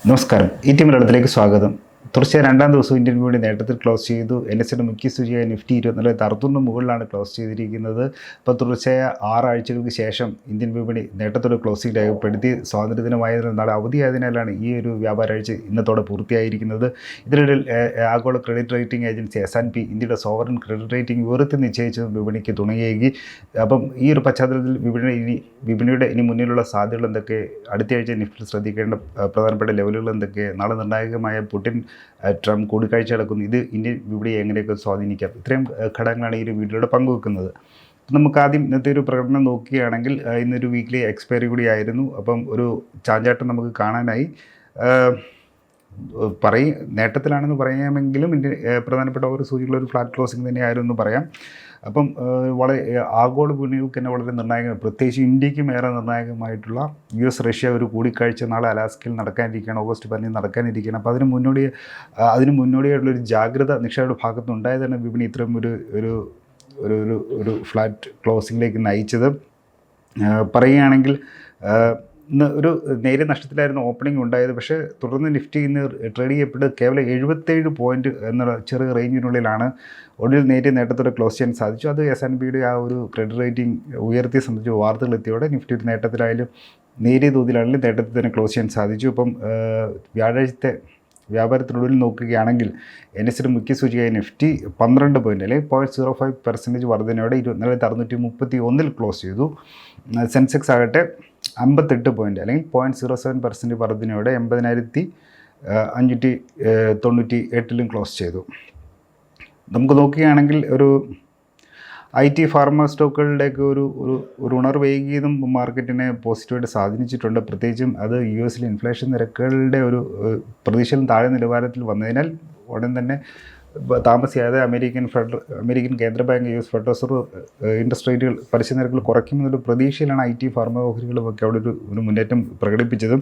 നമസ്കാരം. ഈ മലയാളത്തിലേക്ക് സ്വാഗതം. തുടർച്ചയായ രണ്ടാം ദിവസവും ഇന്ത്യൻ വിപണി നേട്ടത്തിൽ ക്ലോസ് ചെയ്തു. NSEയുടെ മുഖ്യ സൂചികയായ നിഫ്റ്റി 24,600 മുകളിലാണ് ക്ലോസ് ചെയ്തിരിക്കുന്നത്. അപ്പോൾ തുടർച്ചയായ 6 ആഴ്ചകൾക്ക് ശേഷം ഇന്ത്യൻ വിപണി നേട്ടത്തോടെ ക്ലോസിംഗ് രേഖപ്പെടുത്തി. സ്വാതന്ത്ര്യദിനമായതിനാൽ നാളെ അവധിയായതിനാലാണ് ഈ ഒരു വ്യാപാരാഴ്ച ഇന്നത്തോടെ പൂർത്തിയായിരിക്കുന്നത്. ഇതിനിടയിൽ ആഗോള ക്രെഡിറ്റ് റേറ്റിംഗ് ഏജൻസി S&P ഇന്ത്യയുടെ സോവറിൻ ക്രെഡിറ്റ് റേറ്റിംഗ് ഉയർത്തി നിശ്ചയിച്ചതും വിപണിക്ക് തുണയേകി. അപ്പം ഈ ഒരു പശ്ചാത്തലത്തിൽ വിപണിയുടെ ഇനി മുന്നിലുള്ള സാധ്യതകൾ എന്തൊക്കെ, അടുത്തയാഴ്ച നിഫ്റ്റി ശ്രദ്ധിക്കേണ്ട പ്രധാനപ്പെട്ട ലെവലുകൾ എന്തൊക്കെ, നാളെ നിർണായകമായ പുടിൻ ട്രംപ് കൂടിക്കാഴ്ച നടക്കുന്നു, ഇത് ഇന്ത്യൻ വിപണിയെ എങ്ങനെയൊക്കെ സ്വാധീനിക്കാം, ഇത്രയും ഘടകങ്ങളാണ് ഈ ഒരു വീഡിയോയുടെ പങ്കുവെക്കുന്നത്. നമുക്ക് ആദ്യം ഇന്നത്തെ ഒരു പ്രകടനം നോക്കുകയാണെങ്കിൽ ഇന്നൊരു വീക്ക്ലി എക്സ്പയറി കൂടി ആയിരുന്നു. അപ്പം ഒരു ചാഞ്ചാട്ടം നമുക്ക് കാണാനായി. നേട്ടത്തിലാണെന്ന് പറയാമെങ്കിലും ഇന്ത്യ പ്രധാനപ്പെട്ട ഒരു സൂചികളൊരു ഫ്ലാറ്റ് ക്ലോസിംഗ് തന്നെയായിരുന്നു എന്ന് പറയാം. അപ്പം വളരെ ആഗോള വിപണികൾക്ക് തന്നെ വളരെ നിർണായകമായി, പ്രത്യേകിച്ച് ഇന്ത്യക്കും ഏറെ നിർണായകമായിട്ടുള്ള US റഷ്യ ഒരു കൂടിക്കാഴ്ച നാളെ അലാസ്കയിൽ നടക്കാനിരിക്കുകയാണ്, ഓഗസ്റ്റ് 10 നടക്കാനിരിക്കുകയാണ്. അപ്പോൾ അതിന് മുന്നോടിയായിട്ടുള്ളൊരു ജാഗ്രത നിക്ഷേപയുടെ ഭാഗത്തുനിന്നുണ്ടായതാണ് വിപണി ഇത്രയും ഒരു ഫ്ലാറ്റ് ക്ലോസിങ്ങിലേക്ക് നയിച്ചത്. പറയുകയാണെങ്കിൽ ഇന്ന് ഒരു നേരിയ നഷ്ടത്തിലായിരുന്നു ഓപ്പണിംഗ് ഉണ്ടായത്. പക്ഷേ തുടർന്ന് നിഫ്റ്റി ഇന്ന് ട്രേഡ് ചെയ്യപ്പെട്ട് കേവലം 77 പോയിൻറ്റ് എന്നുള്ള ചെറിയ റേഞ്ചിനുള്ളിലാണ് ഒടുവിൽ നേരിയ നേട്ടത്തോടെ ക്ലോസ് ചെയ്യാൻ സാധിച്ചു. അത് S&Pയുടെ ആ ഒരു ക്രെഡിറ്റ് റേറ്റിംഗ് ഉയർത്തിയെ സംബന്ധിച്ച് വാർത്തകൾ എത്തിയോടെ നിഫ്റ്റി ഒരു നേട്ടത്തിലായാലും നേരിയ തോതിലാണെങ്കിലും നേട്ടത്തിൽ തന്നെ ക്ലോസ് ചെയ്യാൻ സാധിച്ചു. ഇപ്പം വ്യാഴാഴ്ചത്തെ വ്യാപാരത്തിനുള്ളിൽ നോക്കുകയാണെങ്കിൽ NSEയുടെ മുഖ്യ സൂചികയായ നിഫ്റ്റി 12 പോയിൻറ്റ് അല്ലെങ്കിൽ 0.05% വർധനയോടെ 24,631 ക്ലോസ് ചെയ്തു. സെൻസെക്സ് ആകട്ടെ 58 പോയിൻറ്റ് അല്ലെങ്കിൽ 0.07% വർധനയോടെ 80,598 ക്ലോസ് ചെയ്തു. നമുക്ക് നോക്കുകയാണെങ്കിൽ ഒരു IT ഫാർമ സ്റ്റോക്കുകളുടെയൊക്കെ ഒരു ഉണർവേകിയതും മാർക്കറ്റിനെ പോസിറ്റീവായിട്ട് സ്വാധീനിച്ചിട്ടുണ്ട്. പ്രത്യേകിച്ചും അത് US ഇൻഫ്ലേഷൻ നിരക്കുകളുടെ ഒരു പ്രതീക്ഷയിൽ താഴെ നിലവാരത്തിൽ വന്നതിനാൽ ഉടൻ തന്നെ താമസിയാതെ അമേരിക്കൻ കേന്ദ്ര bank US federal reserve interest റേറ്റുകൾ പലിശ നിരക്കുകൾ കുറയ്ക്കുമെന്നൊരു പ്രതീക്ഷയിലാണ് IT ഫാർമ ഓഹരികളുമൊക്കെ അവിടെ ഒരു മുന്നേറ്റം പ്രകടിപ്പിച്ചത്.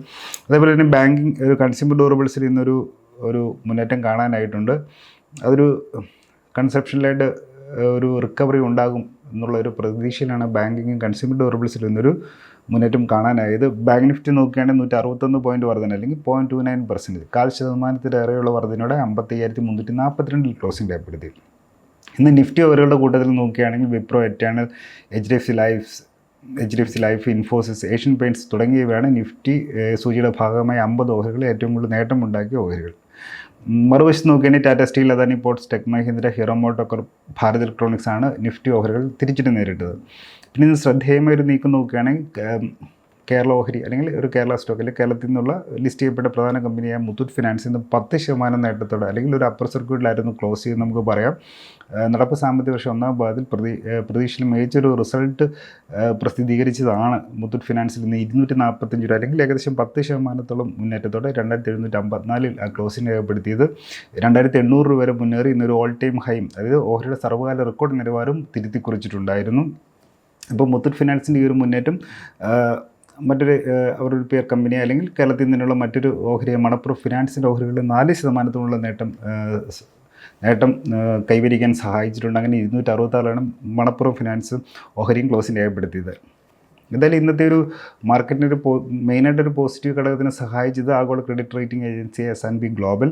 അതേപോലെ തന്നെ ബാങ്കിങ് കൺസ്യൂമർ ഡ്യൂറബിൾസിൽ ഇന്നൊരു മുന്നേറ്റം കാണാനായിട്ടുണ്ട്. അതൊരു കൺസെപ്ഷനിലായിട്ട് ഒരു റിക്കവറി ഉണ്ടാകും എന്നുള്ളൊരു പ്രതീക്ഷയിലാണ് ബാങ്കിങ്ങും കൺസ്യൂമർ ഡ്യൂറബിൾസിൽ നിന്നൊരു മുന്നേറ്റം കാണാനായത്. ബാങ്ക് നിഫ്റ്റി നോക്കുകയാണെങ്കിൽ 161 പോയിൻറ്റ് വർധന അല്ലെങ്കിൽ 0.29%, 0.5%-ലേറെയുള്ള വർധനയോടെ 55,342 ക്ലോസിംഗ് രേഖപ്പെടുത്തി. ഇന്ന് നിഫ്റ്റി ഓഹരികളുടെ കൂട്ടത്തിൽ നോക്കുകയാണെങ്കിൽ Wipro, eternal, HDFC life, Infosys, Asian paints തുടങ്ങിയവയാണ് നിഫ്റ്റി സൂചിയുടെ ഭാഗമായ 50 ഓഹരികൾ ഏറ്റവും കൂടുതൽ നേട്ടമുണ്ടാക്കിയ ഓഹരികൾ. മറുവശത്ത് നോക്കുകയാണെങ്കിൽ Tata steel, Adani ports, tech Mahindra, hero MotoCorp, Bharat electronics ആണ് നിഫ്റ്റി ഓഹരികൾ തിരിച്ചടി നേരിട്ടത്. പിന്നെ ഇന്ന് ശ്രദ്ധേയമായ ഒരു നീക്കം നോക്കുകയാണെങ്കിൽ കേരള ഓഹരി അല്ലെങ്കിൽ ഒരു കേരള സ്റ്റോക്ക് അല്ലെങ്കിൽ കേരളത്തിൽ നിന്നുള്ള ലിസ്റ്റ് ചെയ്യപ്പെട്ട പ്രധാന കമ്പനിയായ മുത്തൂറ്റ് ഫിനാൻസിൽ നിന്ന് 10% നേട്ടത്തോടെ അല്ലെങ്കിൽ ഒരു അപ്പർ സർക്യൂട്ടിലായിരുന്നു ക്ലോസ് ചെയ്ത് നമുക്ക് പറയാം. നടപ്പ് സാമ്പത്തിക വർഷം ഒന്നാം ഭാഗത്തിൽ പ്രതീക്ഷയിൽ മികച്ചൊരു റിസൾട്ട് പ്രസിദ്ധീകരിച്ചതാണ് മുത്തൂറ്റ് ഫിനാൻസിൽ നിന്ന് 245 രൂപ അല്ലെങ്കിൽ ഏകദേശം 10% മുന്നേറ്റത്തോടെ 2,754 ക്ലോസിംഗ് രേഖപ്പെടുത്തിയത്. 2,800 രൂപ വരെ മുന്നേറി ഇന്നൊരു ഓൾ ടൈം ഹൈയും, അതായത് ഓഹരിയുടെ സർവ്വകാല റെക്കോർഡ് നിലവാരവും തിരുത്തി കുറിച്ചിട്ടുണ്ടായിരുന്നു. ഇപ്പോൾ മുത്തൂറ്റ് ഫിനാൻസിൻ്റെ ഈ ഒരു മുന്നേറ്റം മറ്റൊരു അവരൊരു പേർ കമ്പനി അല്ലെങ്കിൽ കേരളത്തിൽ നിന്നുള്ള മറ്റൊരു ഓഹരിയെ മണപ്പുറം ഫിനാൻസിൻ്റെ ഓഹരികളിൽ 4% നേട്ടം കൈവരിക്കാൻ സഹായിച്ചിട്ടുണ്ട്. അങ്ങനെ 266 മണപ്പുറം ഫിനാൻസ് ഓഹരിയും ക്ലോസിംഗ് രേഖപ്പെടുത്തിയത്. എന്തായാലും ഇന്നത്തെ ഒരു മാർക്കറ്റിനൊരു മെയിനായിട്ടൊരു പോസിറ്റീവ് ഘടകത്തിന് സഹായിച്ചത് ആഗോള credit rating agency S&P global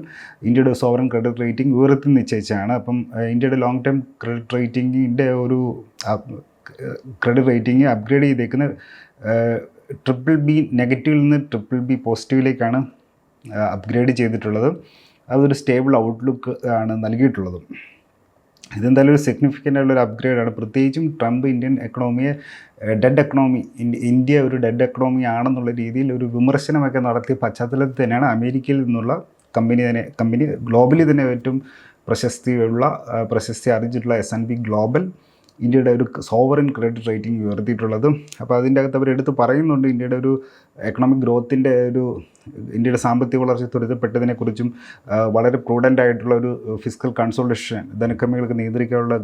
ഇന്ത്യയുടെ സോവറിൻ ക്രെഡിറ്റ് റേറ്റിംഗ് ഉയർത്തി നിശ്ചയിച്ചാണ്. അപ്പം ഇന്ത്യയുടെ ലോങ് ടേം ക്രെഡിറ്റ് റേറ്റിംഗിൻ്റെ ക്രെഡിറ്റ് റേറ്റിംഗ് അപ്ഗ്രേഡ് ചെയ്തേക്കുന്ന BBB നെഗറ്റീവിൽ നിന്ന് BBB പോസിറ്റീവിലേക്കാണ് അപ്ഗ്രേഡ് ചെയ്തിട്ടുള്ളത്. അതൊരു സ്റ്റേബിൾ ഔട്ട്ലുക്ക് ആണ് നൽകിയിട്ടുള്ളത്. ഇതെന്തായാലും ഒരു സിഗ്നിഫിക്കൻ്റ് ആയിട്ടുള്ളൊരു അപ്ഗ്രേഡാണ്. പ്രത്യേകിച്ചും ട്രംപ് ഇന്ത്യൻ എക്കണോമിയെ ഇന്ത്യ ഒരു ഡെഡ് എക്കണോമി ആണെന്നുള്ള രീതിയിൽ ഒരു വിമർശനമൊക്കെ നടത്തിയ പശ്ചാത്തലത്തിൽ തന്നെയാണ് അമേരിക്കയിൽ നിന്നുള്ള കമ്പനി ഗ്ലോബലി തന്നെ ഏറ്റവും പ്രശസ്തി ആർജിച്ചിട്ടുള്ള S&P ഗ്ലോബൽ ഇന്ത്യയുടെ ഒരു സോവറിൻ ക്രെഡിറ്റ് റേറ്റിംഗ് ഉയർത്തിയിട്ടുള്ളത്. അപ്പോൾ അതിൻ്റെ അകത്ത് അവർ എടുത്ത് പറയുന്നുണ്ട് ഇന്ത്യയുടെ ഒരു എക്കണോമിക് ഗ്രോത്തിൻ്റെ ഇന്ത്യയുടെ സാമ്പത്തിക വളർച്ച ത്വരിതപ്പെട്ടതിനെക്കുറിച്ചും വളരെ പ്രൂഡൻ്റ് ആയിട്ടുള്ള ഒരു ഫിസ്ക്കൽ കൺസോളിഡേഷൻ, ധനക്കമ്മികൾക്ക് നിയന്ത്രിക്കാനുള്ള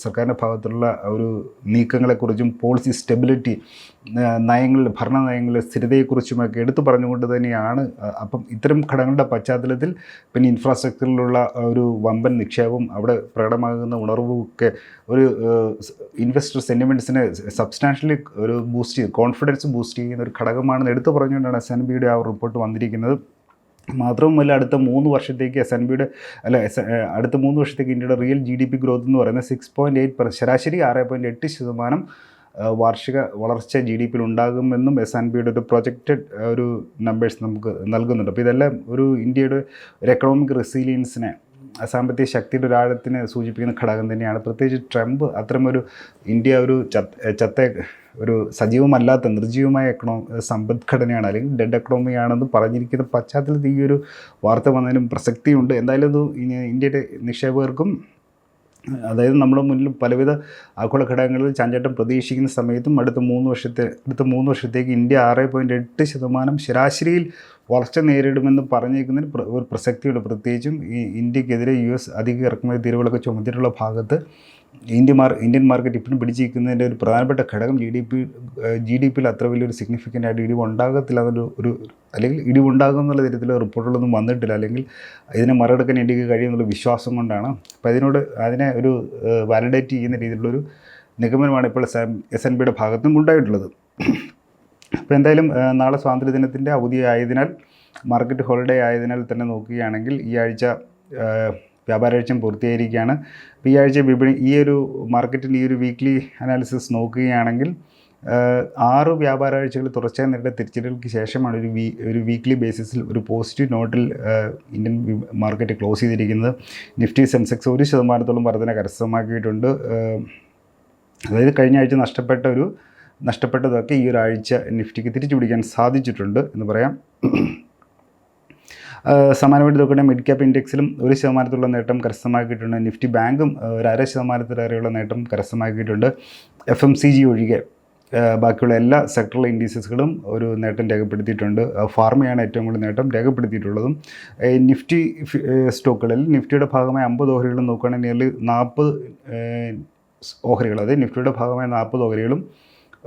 സർക്കാരിൻ്റെ ഭാഗത്തുള്ള ഒരു നീക്കങ്ങളെക്കുറിച്ചും പോളിസി സ്റ്റെബിലിറ്റി, ഭരണ നയങ്ങളുടെ സ്ഥിരതയെക്കുറിച്ചുമൊക്കെ എടുത്തു പറഞ്ഞുകൊണ്ട് തന്നെയാണ്. അപ്പം ഇത്തരം ഘടകങ്ങളുടെ പശ്ചാത്തലത്തിൽ പിന്നെ ഇൻഫ്രാസ്ട്രക്ചറിലുള്ള ഒരു വമ്പൻ നിക്ഷേപം, അവിടെ പ്രകടമാകുന്ന ഉണർവും ഒക്കെ ഒരു ഇൻവെസ്റ്റർ സെൻറ്റിമെൻറ്റ്സിനെ സബ്സ്റ്റാൻഷ്യലി ഒരു കോൺഫിഡൻസ് ബൂസ്റ്റ് ചെയ്യുന്ന ഒരു ഘടകമാണെന്ന് എടുത്തു പറഞ്ഞുകൊണ്ടാണ് S&Pയുടെ ആ റിപ്പോർട്ട് വന്നിരിക്കുന്നത്. മാത്രവുമല്ല അടുത്ത 3 വർഷത്തേക്ക് S&Pയുടെ അടുത്ത 3 വർഷത്തേക്ക് ഇന്ത്യയുടെ റിയൽ GDP ഗ്രോത്ത് എന്ന് പറയുന്നത് 6.8%, ശരാശരി 6.8% വാർഷിക വളർച്ച GDP ഉണ്ടാകുമെന്നും S&Pയുടെ ഒരു പ്രൊജക്റ്റഡ് ഒരു നമ്പേഴ്സ് നമുക്ക് നൽകുന്നുണ്ട്. അപ്പോൾ ഇതെല്ലാം ഒരു ഇന്ത്യയുടെ ഒരു എക്കണോമിക് റെസിലിയൻസിനെ, സാമ്പത്തിക ശക്തിയുടെ ഒരു ആഴത്തിനെ സൂചിപ്പിക്കുന്ന ഘടകം തന്നെയാണ്. പ്രത്യേകിച്ച് ട്രംപ് അത്തരമൊരു ഇന്ത്യ ഒരു ഒരു സജീവമല്ലാത്ത നിർജ്ജീവമായ സമ്പദ്ഘടനയാണ്, അല്ലെങ്കിൽ ഡെഡ് എക്കണോമിയാണെന്ന് പറഞ്ഞിരിക്കുന്ന പശ്ചാത്തലത്തിൽ ഈ ഒരു വാർത്ത വന്നതിനും പ്രസക്തിയുണ്ട്. എന്തായാലും ഇത് ഇന്ത്യയുടെ നിക്ഷേപകർക്കും, അതായത് നമ്മുടെ മുന്നിൽ പലവിധ ആഗോള ഘടകങ്ങളിൽ ചാഞ്ചാട്ടം പ്രതീക്ഷിക്കുന്ന സമയത്തും അടുത്ത 3 വർഷത്തേക്ക് ഇന്ത്യ 6.8% ശരാശരിയിൽ വളർച്ച നേരിടുമെന്ന് പറഞ്ഞേക്കുന്നതിന് ഒരു പ്രസക്തിയുണ്ട്. പ്രത്യേകിച്ചും ഈ ഇന്ത്യക്കെതിരെ US അധിക ഇറക്കുമതി തീരുവകളൊക്കെ ചുമത്തിയിട്ടുള്ള ഭാഗത്ത് ഇന്ത്യൻ മാർക്കറ്റ് ഇപ്പോഴും പിടിച്ചിരിക്കുന്നതിൻ്റെ ഒരു പ്രധാനപ്പെട്ട ഘടകം GDP-യിൽ അത്ര വലിയൊരു സിഗ്നിഫിക്കൻ്റ് ആയിട്ട് ഇടിവ് ഉണ്ടാകത്തില്ല എന്നൊരു അല്ലെങ്കിൽ ഇടിവുണ്ടാകും എന്നുള്ള തരത്തിലുള്ള റിപ്പോർട്ടുകളൊന്നും വന്നിട്ടില്ല, അല്ലെങ്കിൽ ഇതിനെ മറികടക്കാൻ ഇന്ത്യക്ക് കഴിയുമെന്നുള്ള വിശ്വാസം കൊണ്ടാണ്. അപ്പോൾ അതിനെ ഒരു വാലിഡേറ്റ് ചെയ്യുന്ന രീതിയിലുള്ളൊരു നിഗമനമാണ് ഇപ്പോൾ S&Pയുടെ ഭാഗത്തും ഉണ്ടായിട്ടുള്ളത്. അപ്പോൾ എന്തായാലും നാളെ സ്വാതന്ത്ര്യദിനത്തിൻ്റെ അവധി ആയതിനാൽ, മാർക്കറ്റ് ഹോളിഡേ ആയതിനാൽ തന്നെ നോക്കുകയാണെങ്കിൽ ഈ ആഴ്ച വ്യാപാരാഴ്ചയും പൂർത്തീകരിക്കുകയാണ്. അപ്പോൾ ഈ ആഴ്ച ഈ ഒരു മാർക്കറ്റിൻ്റെ ഈ ഒരു വീക്ക്ലി അനാലിസിസ് നോക്കുകയാണെങ്കിൽ 6 വ്യാപാരാഴ്ചകൾ തുടർച്ചയായി നേരിട്ട തിരിച്ചടികൾക്ക് ശേഷമാണ് ഒരു വീക്ക്ലി ബേസിസിൽ ഒരു പോസിറ്റീവ് നോട്ടിൽ ഇന്ത്യൻ മാർക്കറ്റ് ക്ലോസ് ചെയ്തിരിക്കുന്നത്. നിഫ്റ്റി സെൻസെക്സ് 1% വർധന കരസ്ഥമാക്കിയിട്ടുണ്ട്. അതായത് കഴിഞ്ഞ ആഴ്ച നഷ്ടപ്പെട്ടതൊക്കെ ഈ ഒരാഴ്ച നിഫ്റ്റിക്ക് തിരിച്ചു പിടിക്കാൻ സാധിച്ചിട്ടുണ്ട് എന്ന് പറയാം. സമാനമായിട്ട് നോക്കുകയാണെങ്കിൽ മിഡ് ക്യാപ്പ് ഇൻഡെക്സിലും 1% നേട്ടം കരസ്ഥമാക്കിയിട്ടുണ്ട്. നിഫ്റ്റി ബാങ്കും ഒരു 0.5% നേട്ടം കരസ്ഥമാക്കിയിട്ടുണ്ട്. FMCG ഒഴികെ ബാക്കിയുള്ള എല്ലാ സെക്ടറൽ ഇൻഡീസസുകളും ഒരു നേട്ടം രേഖപ്പെടുത്തിയിട്ടുണ്ട്. ഫാർമയാണ് ഏറ്റവും കൂടുതൽ നേട്ടം രേഖപ്പെടുത്തിയിട്ടുള്ളതും. നിഫ്റ്റി സ്റ്റോക്കുകളിൽ നിഫ്റ്റിയുടെ ഭാഗമായ 50 ഓഹരികളും നോക്കുകയാണെങ്കിൽ നിയർലി 40 ഓഹരികൾ, അതായത് നിഫ്റ്റിയുടെ ഭാഗമായ 40 ഓഹരികളും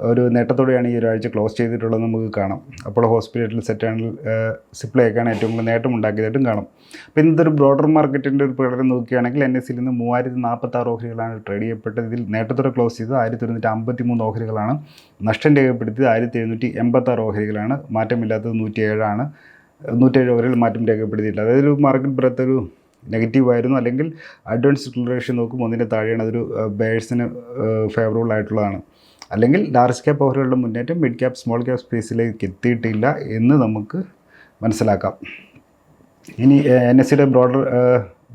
ഒരു നേട്ടത്തോടെയാണ് ഈ ഒരാഴ്ച ക്ലോസ് ചെയ്തിട്ടുള്ളത് നമുക്ക് കാണാം. അപ്പോളോ ഹോസ്പിറ്റൽ, സെറ്റാനിൽ, സിപ്ലയൊക്കെയാണ് ഏറ്റവും കൂടുതൽ നേട്ടം ഉണ്ടാക്കിയതായിട്ടും കാണാം. അപ്പോൾ ഇന്നത്തെ ഒരു ബ്രോഡർ മാർക്കറ്റിൻ്റെ ഒരു പ്രകടനം നോക്കുകയാണെങ്കിൽ NSEയിൽ നിന്ന് 3046 ഓഹരികളാണ് ട്രേഡ് ചെയ്യപ്പെട്ടത്. ഇതിൽ നേട്ടത്തോടെ ക്ലോസ് ചെയ്തത് 1153 ഓഹരികളാണ്. നഷ്ടം രേഖപ്പെടുത്തിയത് 1786 ഓഹരികളാണ്. മാറ്റമില്ലാത്തത് 107 ഓഹരികൾ മാറ്റം രേഖപ്പെടുത്തിയിട്ടില്ല. അതായത് ഒരു മാർക്കറ്റ് ബ്രെത്ത് ഒരു നെഗറ്റീവ് ആയിരുന്നു, അല്ലെങ്കിൽ അഡ്വാൻസ് ഡിക്ലറേഷൻ നോക്കുമ്പോൾ 1 താഴെയാണ്. അതൊരു ബയേഴ്സിന് ഫേവറബിൾ ആയിട്ടുള്ളതാണ്. അല്ലെങ്കിൽ ലാർജ് ക്യാപ്പ് ഓഹരികളുടെ മുന്നേറ്റം മിഡ് ക്യാപ്പ് സ്മോൾ ക്യാപ്പ് സ്പേസിലേക്ക് എത്തിയിട്ടില്ല എന്ന് നമുക്ക് മനസ്സിലാക്കാം. ഇനി NSEയുടെ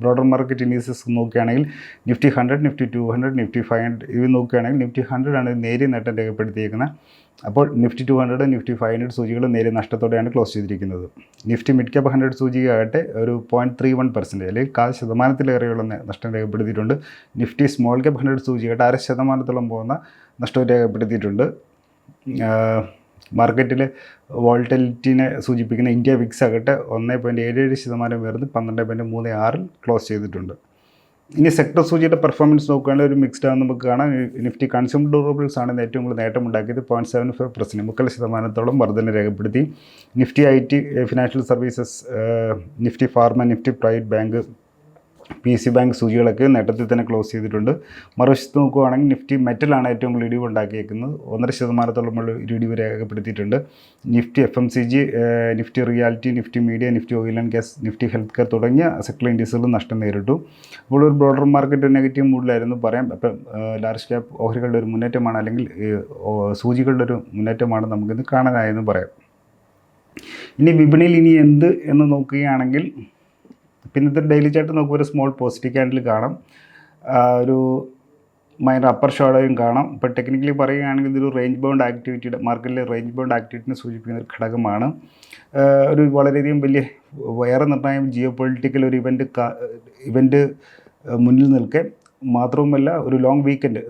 ബ്രോഡർ മാർക്കറ്റ് ഇൻഡീസസ് നോക്കുകയാണെങ്കിൽ നിഫ്റ്റി 100, നിഫ്റ്റി 200, നിഫ്റ്റി 500 ഇവ നോക്കുകയാണെങ്കിൽ നിഫ്റ്റി 100 ആണ് നേരിയ നേട്ടം രേഖപ്പെടുത്തിയിരിക്കുന്നത്. അപ്പോൾ നിഫ്റ്റി 200, നിഫ്റ്റി 500 സൂചികൾ നേരിയ നഷ്ടത്തോടെയാണ് ക്ലോസ് ചെയ്തിരിക്കുന്നത്. നിഫ്റ്റി മിഡ് ക്യാപ്പ് 100 സൂചികയാകട്ടെ ഒരു 0.31%, അല്ലെങ്കിൽ 0.25%-ലേറെയുള്ള നഷ്ടം രേഖപ്പെടുത്തിയിട്ടുണ്ട്. നിഫ്റ്റി സ്മോൾ ക്യാപ്പ് 100 സൂചികയാകട്ടെ 0.5% പോകുന്ന നഷ്ടം രേഖപ്പെടുത്തിയിട്ടുണ്ട്. മാർക്കറ്റിൽ വോൾട്ടിലിറ്റിനെ സൂചിപ്പിക്കുന്ന ഇന്ത്യ വിക്സ് ആകട്ടെ 1.77% ഉയർന്ന് 12.36 ക്ലോസ് ചെയ്തിട്ടുണ്ട്. ഇനി സെക്ടർ സൂചിയുടെ പെർഫോമൻസ് നോക്കുകയാണെങ്കിൽ ഒരു മിക്സ്ഡ് ആണ് നമുക്ക് കാണാം. നിഫ്റ്റി കൺസ്യൂമർ ഡ്യൂറബിൾസ് ആണ് ഏറ്റവും കൂടുതൽ നേട്ടം ഉണ്ടാക്കിയത്. 0.75%, 3% വർധന രേഖപ്പെടുത്തി. Nifty IT, financial services, Nifty pharma, Nifty private bank, PC bank സൂചികളൊക്കെ നേട്ടത്തിൽ തന്നെ ക്ലോസ് ചെയ്തിട്ടുണ്ട്. മറുവശത്ത് നോക്കുകയാണെങ്കിൽ നിഫ്റ്റി മെറ്റലാണ് ഏറ്റവും കൂടുതൽ ഇടിവ് ഉണ്ടാക്കിയേക്കുന്നത്. 1.5%-ഉള്ള ഇടിവ് രേഖപ്പെടുത്തിയിട്ടുണ്ട്. Nifty FMCG, Nifty reality, Nifty media, Nifty oil and gas, Nifty health care തുടങ്ങിയ സെക്ടർ ഇൻഡീസുകളും നഷ്ടം നേരിട്ടു. അപ്പോൾ ഒരു ബ്രോഡർ മാർക്കറ്റ് നെഗറ്റീവ് മൂഡിലായിരുന്നു പറയാം. അപ്പം ലാർജ് ക്യാപ്പ് ഓഹരികളുടെ ഒരു മുന്നേറ്റമാണ്, അല്ലെങ്കിൽ സൂചികളുടെ ഒരു മുന്നേറ്റമാണ് നമുക്കിന്ന് കാണാനായെന്ന് പറയാം. ഇനി വിപണിയിൽ ഇനി എന്ത് എന്ന് നോക്കുകയാണെങ്കിൽ, പിന്നത്തെ ഡെയിലി ചാർട്ട് നോക്കുമ്പോൾ ഒരു സ്മോൾ പോസിറ്റീവ് ക്യാൻഡിൽ കാണാം, ഒരു മൈനർ അപ്പർ ഷാഡോയും കാണാം. ഇപ്പോൾ ടെക്നിക്കലി പറയുകയാണെങ്കിൽ ഇതൊരു റേഞ്ച് ബൗണ്ട് ആക്ടിവിറ്റിയുടെ, മാർക്കറ്റിലെ റേഞ്ച് ബൗണ്ട് ആക്ടിവിറ്റിനെ സൂചിപ്പിക്കുന്ന ഒരു ഘടകമാണ്. ഒരു വളരെയധികം വലിയ വേറെ നിർണായം ജിയോ പൊളിറ്റിക്കൽ ഒരു ഇവൻറ്റ് മുന്നിൽ നിൽക്കെ, മാത്രവുമല്ല ഒരു ലോങ് വീക്കെൻഡ്,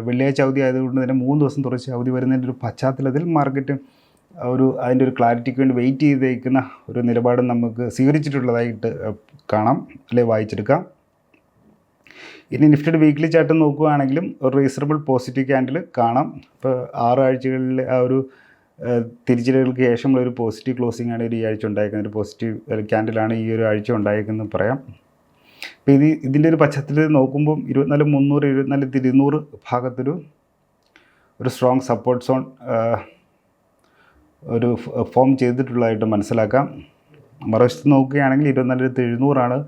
വെള്ളിയാഴ്ച അവധി ആയതുകൊണ്ട് തന്നെ 3 ദിവസം തുടർച്ച അവധി വരുന്നതിൻ്റെ ഒരു പശ്ചാത്തലത്തിൽ മാർക്കറ്റ് അതിൻ്റെ ഒരു ക്ലാരിറ്റിക്ക് വേണ്ടി വെയിറ്റ് ചെയ്തേക്കുന്ന ഒരു നിലപാട് നമുക്ക് സ്വീകരിച്ചിട്ടുള്ളതായിട്ട് കാണാം, അല്ലെങ്കിൽ വായിച്ചെടുക്കാം. ഇനി നിഫ്റ്റിയുടെ വീക്ക്ലി ചാർട്ട് നോക്കുകയാണെങ്കിലും ഒരു റീസണബിൾ പോസിറ്റീവ് ക്യാൻഡിൽ കാണാം. ഇപ്പോൾ 6 ആഴ്ചകളിൽ ആ ഒരു തിരിച്ചടികൾക്ക് ശേഷമുള്ള ഒരു പോസിറ്റീവ് ക്ലോസിംഗ് ആണ് ഈ ആഴ്ച ഉണ്ടായിരിക്കുന്നത്. ഒരു പോസിറ്റീവ് ക്യാൻഡിലാണ് ഈ ഒരു ആഴ്ച ഉണ്ടായിരിക്കുന്നത് പറയാം. അപ്പോൾ ഇതിൻ്റെ ഒരു പശ്ചാത്തലത്തിൽ നോക്കുമ്പം 24,300, 24,200 ഭാഗത്തൊരു സ്ട്രോങ് സപ്പോർട്ട് സോൺ ഒരു ഫോം ചെയ്തിട്ടുള്ളതായിട്ട് മനസ്സിലാക്കാം. മറുവശത്ത് നോക്കുകയാണെങ്കിൽ 24,700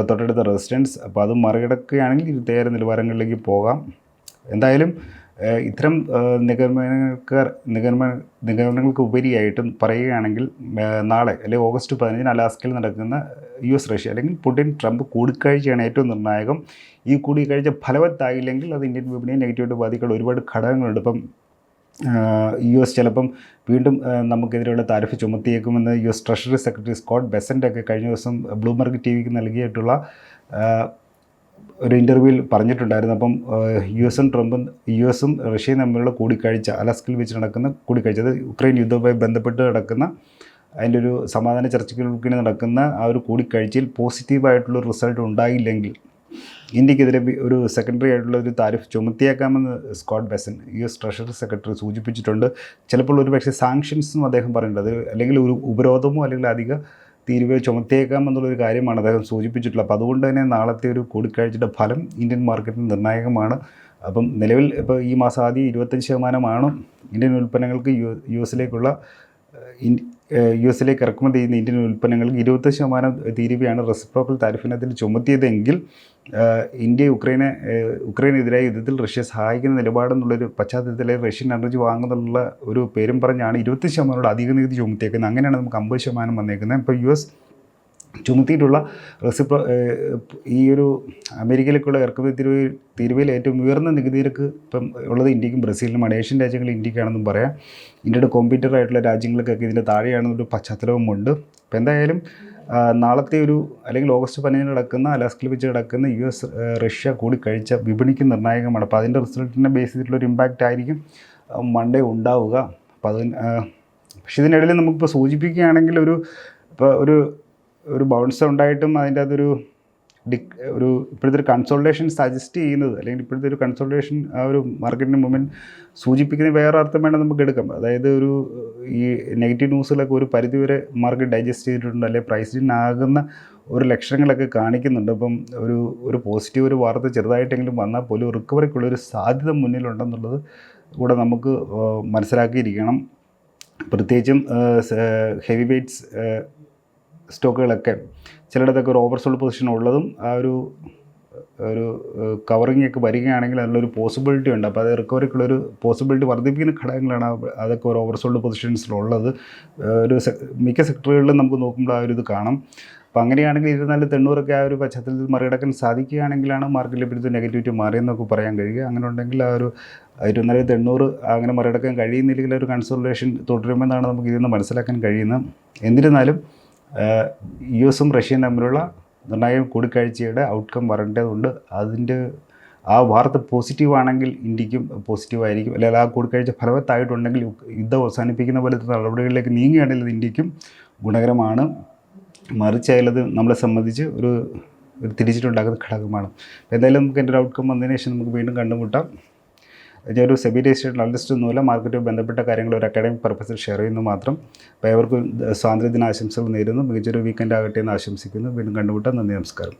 തൊട്ടടുത്ത റെസിസ്റ്റൻസ്. അപ്പോൾ അത് മറികടക്കുകയാണെങ്കിൽ 27,000 നിലവാരങ്ങളിലേക്ക് പോകാം. എന്തായാലും ഇത്തരം നിഗമനങ്ങൾക്ക് ഉപരിയായിട്ടും പറയുകയാണെങ്കിൽ നാളെ അല്ലെങ്കിൽ ഓഗസ്റ്റ് 15 അലാസ്കയിൽ നടക്കുന്ന റഷ്യ അല്ലെങ്കിൽ പുടിൻ ട്രംപ് കൂടിക്കാഴ്ചയാണ് ഏറ്റവും നിർണായകം. ഈ കൂടിക്കാഴ്ച ഫലവത്തായില്ലെങ്കിൽ അത് ഇന്ത്യൻ വിപണിയെ നെഗറ്റീവായിട്ട് ബാധിക്കുന്ന ഒരുപാട് ഘടകങ്ങളുണ്ട്. ഇപ്പം ചിലപ്പം വീണ്ടും നമുക്കെതിരെയുള്ള താരിഫ് ചുമത്തിയേക്കുമെന്ന് ട്രഷറി സെക്രട്ടറി സ്കോട്ട് ബെസൻ്റ് ഒക്കെ കഴിഞ്ഞ ദിവസം ബ്ലൂംബർഗ് ടിവിക്ക് നൽകിയിട്ടുള്ള ഒരു ഇൻ്റർവ്യൂവിൽ പറഞ്ഞിട്ടുണ്ടായിരുന്നു. അപ്പം യുഎസും റഷ്യയും തമ്മിലുള്ള കൂടിക്കാഴ്ച അലാസ്കയിൽ വെച്ച് നടക്കുന്ന കൂടിക്കാഴ്ച, അത് യുക്രൈൻ യുദ്ധവുമായി ബന്ധപ്പെട്ട് നടക്കുന്ന അതിൻ്റെ ഒരു സമാധാന ചർച്ചകൾക്ക് നടക്കുന്ന ആ ഒരു കൂടിക്കാഴ്ചയിൽ പോസിറ്റീവായിട്ടുള്ളൊരു റിസൾട്ട് ഉണ്ടായില്ലെങ്കിൽ ഇന്ത്യക്കെതിരെ ഒരു സെക്കൻഡറി ആയിട്ടുള്ള ഒരു താരിഫ് ചുമത്തിയേക്കാമെന്ന് സ്കോട്ട് ബെസൻ ട്രഷറി സെക്രട്ടറി സൂചിപ്പിച്ചിട്ടുണ്ട്. ചിലപ്പോൾ ഒരു പക്ഷേ സാങ്ഷൻസും അദ്ദേഹം പറഞ്ഞിട്ടുണ്ട്. അത് അല്ലെങ്കിൽ ഒരു ഉപരോധമോ അല്ലെങ്കിൽ അധിക തീരുവയോ ചുമത്തിയേക്കാമെന്നുള്ളൊരു കാര്യമാണ് അദ്ദേഹം സൂചിപ്പിച്ചിട്ടുള്ളത്. അപ്പോൾ അതുകൊണ്ട് തന്നെ നാളത്തെ ഒരു കൂടിക്കാഴ്ചയുടെ ഫലം ഇന്ത്യൻ മാർക്കറ്റിന് നിർണായകമാണ്. അപ്പം നിലവിൽ ഇപ്പോൾ ഈ മാസം ആദ്യം 25% ഇന്ത്യൻ ഉൽപ്പന്നങ്ങൾക്ക് യു എസിലേക്ക് ഇറക്കുമതി ചെയ്യുന്ന ഇന്ത്യൻ ഉൽപ്പന്നങ്ങൾക്ക് 20% തീരുവയാണ് റെസിപ്രോക്കൽ താരിഫിനത്തിൽ ചുമത്തിയതെങ്കിൽ ഇന്ത്യ ഉക്രൈനെതിരായ യുദ്ധത്തിൽ റഷ്യ സഹായിക്കുന്ന നിലപാടെന്നുള്ളൊരു പശ്ചാത്തലത്തിൽ റഷ്യൻ എനർജി വാങ്ങുന്നുള്ള ഒരു പേരും പറഞ്ഞാണ് 20% അധിക നികുതി ചുമത്തിയേക്കുന്നത്. അങ്ങനെയാണ് നമുക്ക് 50% വന്നേക്കുന്നത്. ഇപ്പോൾ യു എസ് ചുമത്തിയിട്ടുള്ള ഈ ഒരു അമേരിക്കയിലേക്കുള്ള ഇറക്കുമതി തീരുവയിൽ ഏറ്റവും ഉയർന്ന നികുതി നിരക്ക് ഇപ്പം ഉള്ളത് ഇന്ത്യക്കും ബ്രസീലിനും ഏഷ്യൻ രാജ്യങ്ങൾ ഇന്ത്യക്കാണെന്നും പറയാം. ഇന്ത്യയുടെ കോമ്പീറ്ററായിട്ടുള്ള രാജ്യങ്ങൾക്കൊക്കെ ഇതിൻ്റെ താഴെയാണെന്നൊരു പശ്ചാത്തലവുമുണ്ട്. അപ്പോൾ എന്തായാലും നാളത്തെ അല്ലെങ്കിൽ ഓഗസ്റ്റ് 15 നടക്കുന്ന അലാസ്കയിൽ വെച്ച് നടക്കുന്ന റഷ്യ കൂടിക്കാഴ്ച വിപണിക്ക് നിർണായകമാണ്. അപ്പോൾ അതിൻ്റെ റിസൾട്ടിനെ ബേസ് ചെയ്തിട്ടുള്ളൊരു ഇമ്പാക്റ്റ് ആയിരിക്കും മൺഡേ ഉണ്ടാവുക. അപ്പോൾ പക്ഷേ ഇതിനിടയിൽ നമുക്കിപ്പോൾ സൂചിപ്പിക്കുകയാണെങ്കിൽ ഒരു ബൗൺസ് ഉണ്ടായിട്ടും അതിൻ്റെ അതൊരു ഇപ്പോഴത്തെ ഒരു കൺസോൾട്ടേഷൻ സജസ്റ്റ് ചെയ്യുന്നത്, അല്ലെങ്കിൽ ഇപ്പോഴത്തെ ഒരു കൺസോൾട്ടേഷൻ ആ ഒരു മാർക്കറ്റിൻ്റെ മൂവ്മെൻറ്റ് സൂചിപ്പിക്കുന്ന വേറെ അർത്ഥം വേണം നമുക്ക് എടുക്കാം. അതായത് ഈ നെഗറ്റീവ് ന്യൂസുകളൊക്കെ ഒരു പരിധിവരെ മാർക്കറ്റ് ഡൈജസ്റ്റ് ചെയ്തിട്ടുണ്ട്, അല്ലെങ്കിൽ പ്രൈസിൻ ആകുന്ന ഒരു ലക്ഷണങ്ങളൊക്കെ കാണിക്കുന്നുണ്ട്. അപ്പം ഒരു പോസിറ്റീവ് ഒരു വാർത്ത ചെറുതായിട്ടെങ്കിലും വന്നാൽ പോലും റിക്കവറിക്കുള്ളൊരു സാധ്യത മുന്നിലുണ്ടെന്നുള്ളത് കൂടെ നമുക്ക് മനസ്സിലാക്കിയിരിക്കണം. പ്രത്യേകിച്ചും ഹെവി വെയ്റ്റ്സ് സ്റ്റോക്കുകളൊക്കെ ചിലയിടത്തൊക്കെ ഒരു ഓവർസോൾഡ് പൊസിഷൻ ഉള്ളതും ആ ഒരു കവറിങ് ഒക്കെ വരികയാണെങ്കിൽ അതിലൊരു പോസിബിലിറ്റി ഉണ്ട്. അപ്പോൾ അത് റിക്കവറിക്കുള്ളൊരു പോസിബിലിറ്റി വർദ്ധിപ്പിക്കുന്ന ഘടകങ്ങളാണ് അതൊക്കെ ഒരു ഓവർസോൾഡ് പൊസിഷൻസിലുള്ളത്. മിക്ക സെക്ടറുകളിലും നമുക്ക് നോക്കുമ്പോൾ ആ ഒരു ഇത് കാണാം. അപ്പോൾ അങ്ങനെയാണെങ്കിൽ 24,800 ആ ഒരു പശ്ചാത്തലത്തിൽ മറികടക്കാൻ സാധിക്കുകയാണെങ്കിലാണ് മാർക്കറ്റിൽ ഇപ്പോഴത്തെ നെഗറ്റിവിറ്റി മാറിയെന്നൊക്കെ പറയാൻ കഴിയുക. അങ്ങനെ ഉണ്ടെങ്കിൽ ആ ഒരു 24,800 അങ്ങനെ മറികടക്കാൻ കഴിയുന്നില്ലെങ്കിൽ ഒരു കൺസോൾട്ടേഷൻ തുടരുമെന്നാണ് നമുക്ക് ഇതിൽ നിന്ന് മനസ്സിലാക്കാൻ കഴിയുന്നത്. എന്നിരുന്നാലും യു എസും റഷ്യയും തമ്മിലുള്ള നിർണായക കൂടിക്കാഴ്ചയുടെ ഔട്ട്കം വരേണ്ടതുണ്ട്. അതിൻ്റെ ആ വാർത്ത പോസിറ്റീവാണെങ്കിൽ ഇന്ത്യക്കും പോസിറ്റീവായിരിക്കും, അല്ലെങ്കിൽ ആ കൂടിക്കാഴ്ച ഫലവത്തായിട്ടുണ്ടെങ്കിൽ യുദ്ധം അവസാനിപ്പിക്കുന്ന പോലത്തെ നടപടികളിലേക്ക് നീങ്ങുകയാണെങ്കിൽ ഇന്ത്യക്കും ഗുണകരമാണ്. മറിച്ചായാലത് നമ്മളെ സംബന്ധിച്ച് ഒരു തിരിച്ചിട്ടുണ്ടാക്കുന്ന ഘടകമാണ്. എന്തായാലും നമുക്ക് എൻ്റെ ഒരു ഔട്ട്കം വന്നതിന് ശേഷം നമുക്ക് വീണ്ടും കണ്ടുമുട്ടാം. ഞാനൊരു സെബി രജിസ്ട്രേഡ് അനലിസ്റ്റ് ഒന്നുമില്ല, മാർക്കറ്റുമായി ബന്ധപ്പെട്ട കാര്യങ്ങൾ ഒരു അക്കാഡമിക് പർപ്പസിൽ ഷെയർ ചെയ്യുന്നു മാത്രം. അപ്പോൾ ഏവർക്കും സ്വാതന്ത്ര്യദിന ആശംസകൾ നേരുന്നു. മികച്ചൊരു വീക്കെൻഡ് ആകട്ടെ എന്ന് ആശംസിക്കുന്നു. വീണ്ടും കണ്ടുമുട്ടാം. നന്ദി, നമസ്കാരം.